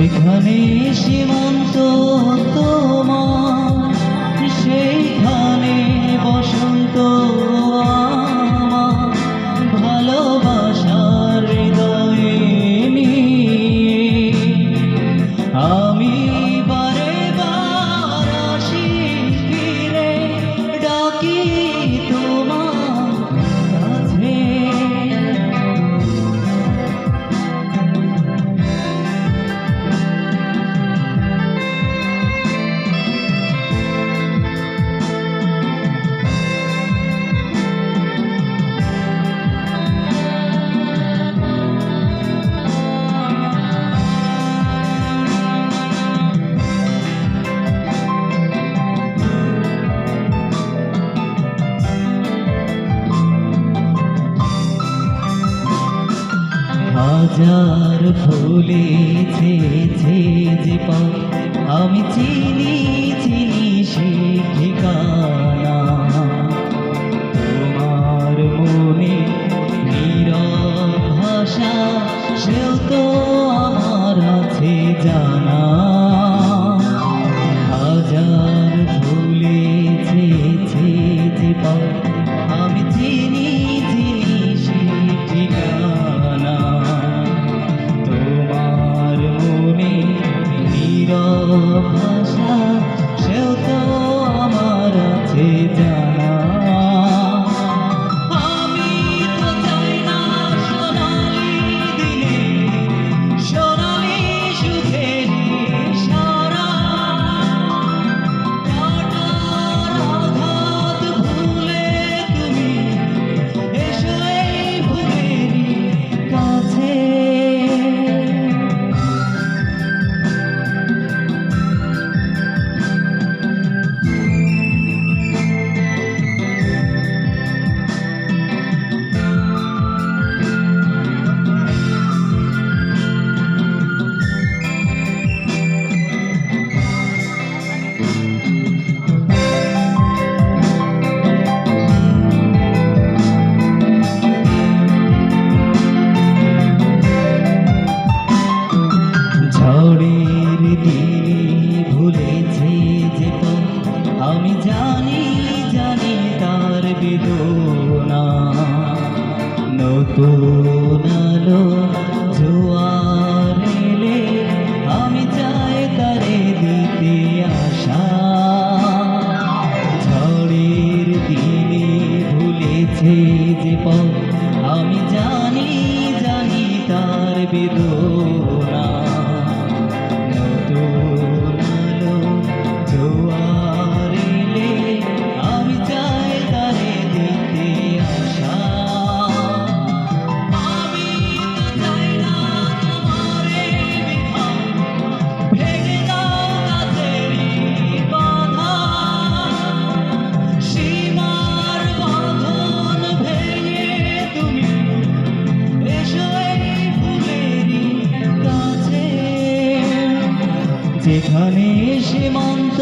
যেখানে সীমান্ত তোমার, সেইখানে বসন্ত আমার, ভালোবাসার হৃদয়ে নিয়ে আমি বারে বার আসি ফিরে, ডাকি তোমার কাছে। হাজার ফুলেছে যে পাও, আমি চিনি চিনি সে ঠিকানা। তোমার মনে নীরব ভাষা, সেও তো আমার আছে জানা। হাজার ফুলেছে যে পাও, আমি চিনি চিনি সে ঠিকানা। ভাষা সেও তো আমার আছে জানা। আমি তো চাই না সোনালি দিনে সোনালি সুখের সারা, কাটার আঘাত ভুলে তুমি এসো এই ভুলেরই কাছে। ঝড়ের দিনে ভুলেছে যে আমি জানি জানি তার বেদনা। নতুন আলো জোয়ার এলে আমি চাই তারে দিতে আশা। ঝড়ের দিনে ভুলেছে যে আমি জানি জানি তার বেদনা। আমি চাই তারে দিতে আশা। আমি তো চাই না তোমারে বৃথা ভেঙে দাও কাছেরই বাঁধা। সীমার বাঁধন ভেঙে তুমি এসো এই ফুলেরই কাছে। যেখানে সীমান্ত